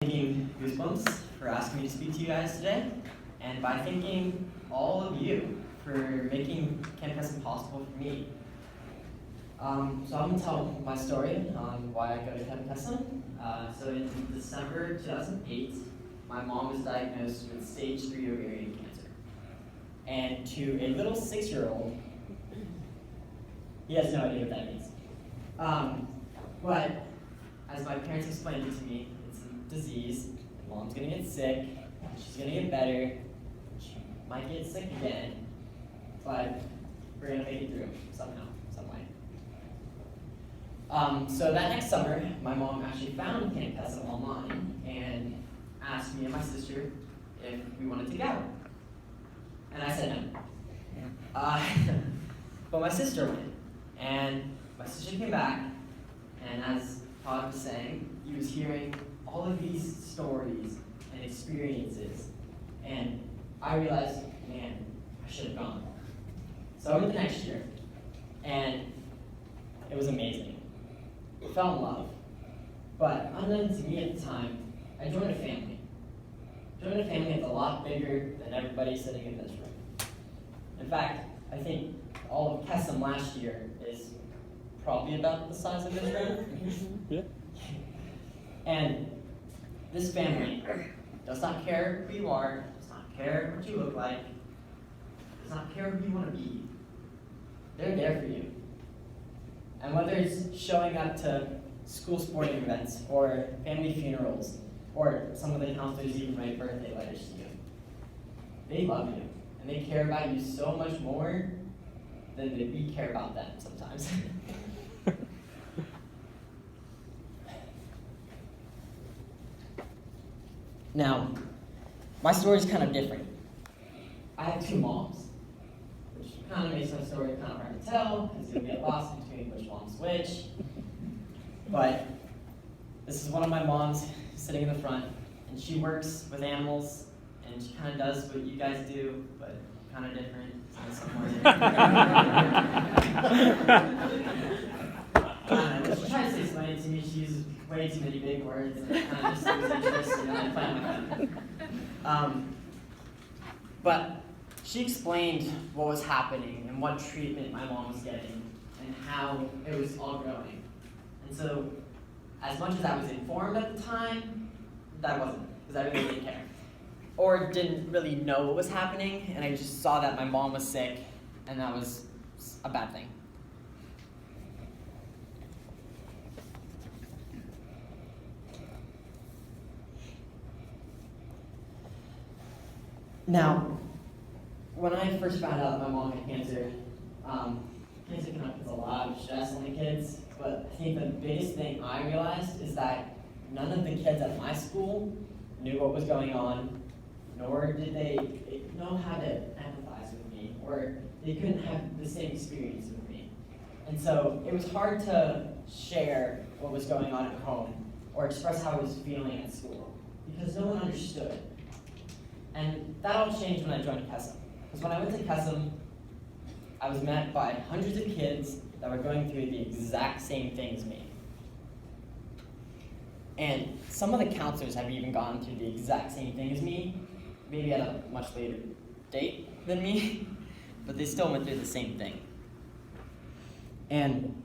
Thanking Goosebumps for asking me to speak to you guys today, and by thanking all of you for making Camp Kesem possible for me. So I'm going to tell my story on why I go to Camp Kesem. So in December 2008, my mom was diagnosed with stage 3 ovarian cancer. And to a little 6-year-old, he has no idea what that means. But as my parents explained it to me, it's a disease. Mom's gonna get sick. She's gonna get better. She might get sick again, but we're gonna make it through somehow, some way. So that next summer, my mom actually found Camp Kesem online and asked me and my sister if we wanted to go. And I said no. But my sister went, and my sister came back, and as Todd was saying, he was hearing all of these stories and experiences, and I realized, man, I should have gone. So I went the next year, and it was amazing. I fell in love, but unknown to me at the time, I joined a family. Joined a family that's a lot bigger than everybody sitting in this room. In fact, I think all of Kesem last year is probably about the size of this room. Yeah. And this family does not care who you are, does not care what you look like, does not care who you want to be. They're there for you. And whether it's showing up to school sporting events or family funerals, or some of the counselors even write birthday letters to you, they love you, and they care about you so much more than we care about them sometimes. Now, my story is kind of different. I have 2 moms, which kind of makes my story kind of hard to tell, because you'll get lost between which mom's which. But this is one of my moms sitting in the front, and she works with animals, and she kind of does what you guys do, but kind of different in some ways. She tries to explain it to me. She uses way too many big words, and it kind of just loses interest, and I find my phone. But she explained what was happening and what treatment my mom was getting and how it was all growing. And so, as much as I was informed at the time, that wasn't, because I really didn't care. Or didn't really know what was happening, and I just saw that my mom was sick, and that was a bad thing. Now, when I first found out my mom had cancer, cancer kind of puts a lot of stress on the kids, but I think the biggest thing I realized is that none of the kids at my school knew what was going on, nor did they know how to empathize with me, or they couldn't have the same experience with me. And so it was hard to share what was going on at home, or express how I was feeling at school, because no one understood. And that all changed when I joined Kesem. Because when I went to Kesem, I was met by hundreds of kids that were going through the exact same thing as me. And some of the counselors have even gone through the exact same thing as me, maybe at a much later date than me, but they still went through the same thing. And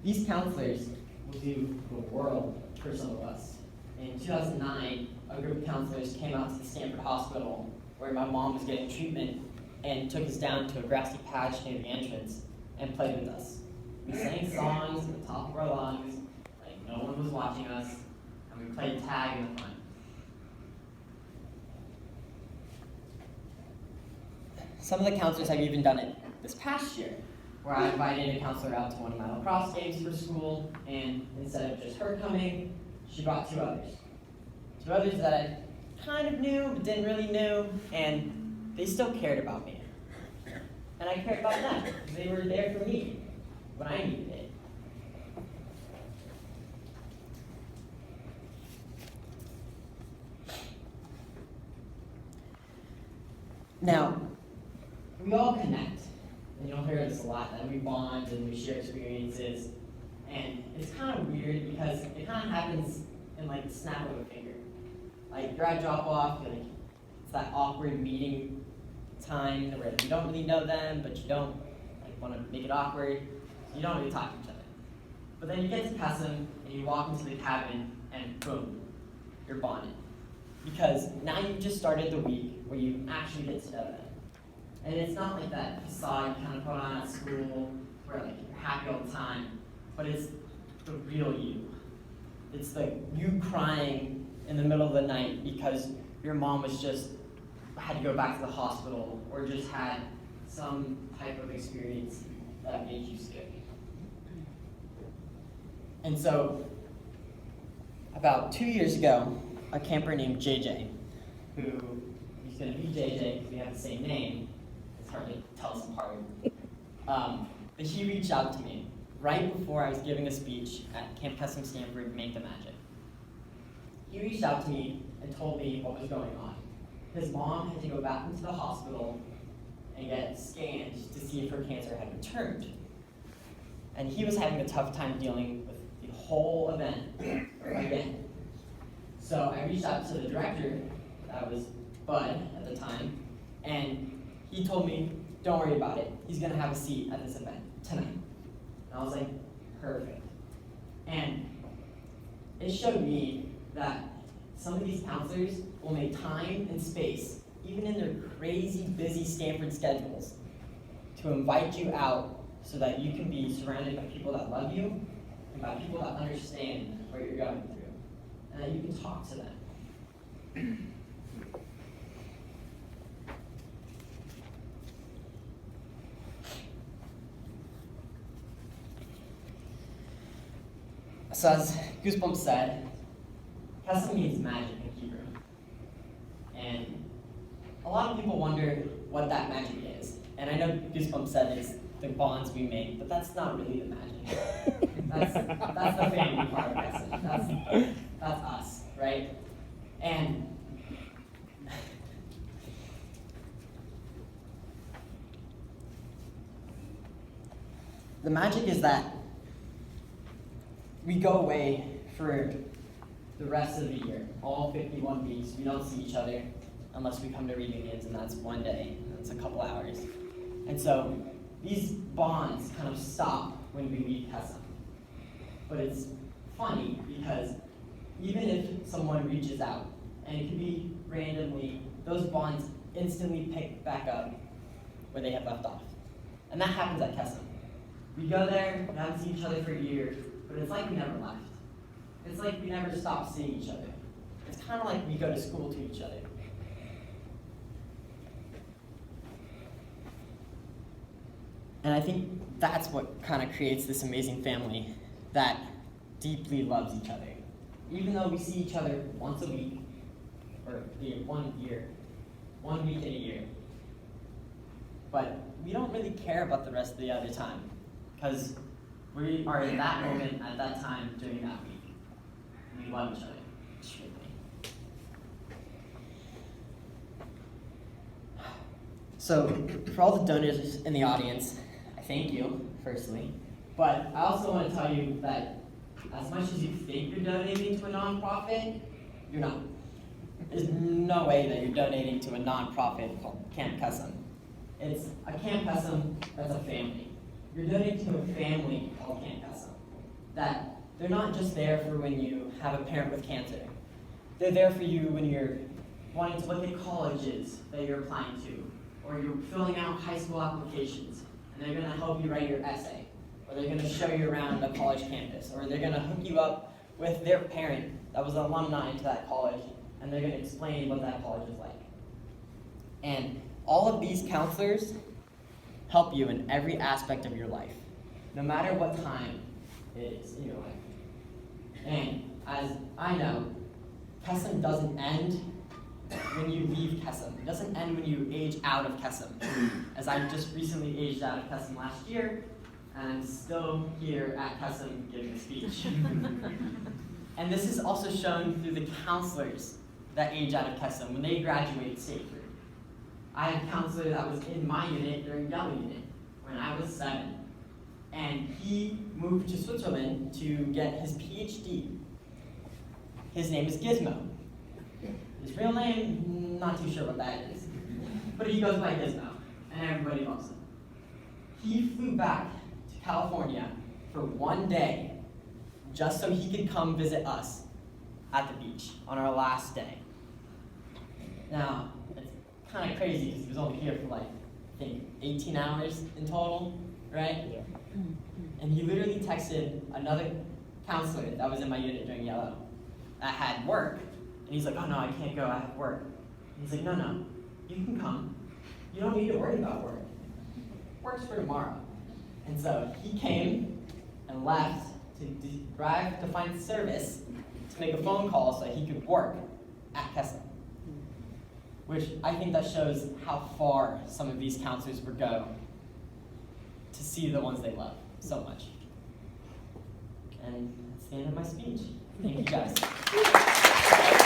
these counselors will do the world for some of us. In 2009, a group of counselors came out to the Stanford hospital where my mom was getting treatment and took us down to a grassy patch near the entrance and played with us. We sang songs at the top of our lungs, like no one was watching us, and we played tag in the front. Some of the counselors have even done it this past year, where I invited a counselor out to one of my lacrosse games for school, and instead of just her coming, she brought 2 others. 2 others that I kind of knew, but didn't really know, and they still cared about me. And I cared about them, because they were there for me when I needed it. Now, we all connect, and you'll hear this a lot, that we bond and we share experiences, and it's kind of weird because it kind of happens in like the snap of a finger. Like grad drop off, like it's that awkward meeting time where you don't really know them, but you don't like want to make it awkward. So you don't really talk to each other. But then you get to Kesem and you walk into the cabin and boom, you're bonded. Because now you've just started the week where you actually get to know them. And it's not like that facade you kind of put on at school where like you're happy all the time, but it's the real you. It's like you crying in the middle of the night because your mom had to go back to the hospital or just had some type of experience that made you scared. And so, about 2 years ago, a camper named JJ, who he's going to be JJ because we have the same name, it's hard to tell us apart, but he reached out to me right before I was giving a speech at Camp Kesem Stanford, Make the Magic. He reached out to me and told me what was going on. His mom had to go back into the hospital and get scanned to see if her cancer had returned. And he was having a tough time dealing with the whole event again. So I reached out to the director, that was Bud at the time, and he told me, don't worry about it. He's gonna have a seat at this event tonight. And I was like, perfect. And it showed me that some of these counselors will make time and space, even in their crazy busy Stanford schedules, to invite you out so that you can be surrounded by people that love you and by people that understand what you're going through, and that you can talk to them. So as Goosebumps said, Kesem means magic in Hebrew. And a lot of people wonder what that magic is. And I know Goosebumps said it's the bonds we make, but that's not really the magic. That's the family part of Kesem. That's us, right? And the magic is that we go away for the rest of the year, all 51 weeks. We don't see each other unless we come to reunions, and that's one day, that's a couple hours. And so these bonds kind of stop when we leave Kesem. But it's funny because even if someone reaches out, and it could be randomly, those bonds instantly pick back up where they had left off. And that happens at Kesem. We go there, we haven't seen each other for a year, but it's like we never left. It's like we never stopped seeing each other. It's kind of like we go to school to each other. And I think that's what kind of creates this amazing family that deeply loves each other. Even though we see each other once a week, or 1 week in a year. But we don't really care about the rest of the other time, because we are in that moment at that time during that week. We love each other extremely. So, for all the donors in the audience, I thank you, firstly. But I also want to tell you that as much as you think you're donating to a nonprofit, you're not. There's no way that you're donating to a nonprofit called Camp Kesem. It's a Camp Kesem that's a family. You're donating to a family called Camp Kesem. That they're not just there for when you have a parent with cancer. They're there for you when you're wanting to look at colleges that you're applying to, or you're filling out high school applications, and they're going to help you write your essay, or they're going to show you around a college campus, or they're going to hook you up with their parent that was an alumni to that college, and they're going to explain what that college is like. And all of these counselors help you in every aspect of your life, no matter what time it is in your life. And as I know, Kesem doesn't end when you leave Kesem. It doesn't end when you age out of Kesem. As I just recently aged out of Kesem last year, and I'm still here at Kesem giving a speech. And this is also shown through the counselors that age out of Kesem when they graduate safely. I had a counselor that was in my unit during Yellow Unit when I was 7. And he moved to Switzerland to get his PhD his name is Gizmo. His real name, not too sure what that is. But he goes by Gizmo, and everybody loves him. He flew back to California for one day just so he could come visit us at the beach on our last day. Now, it's kind of crazy because he was only here for like, I think, 18 hours in total, right? Yeah. And he literally texted another counselor that was in my unit during yellow that had work. And he's like, oh no, I can't go, I have work. And he's like, no, you can come. You don't need to worry about work. Work's for tomorrow. And so he came and left to drive to find service to make a phone call so that he could work at Kesem. Which I think that shows how far some of these counselors would go to see the ones they love so much. And that's the end of my speech. Thank you guys.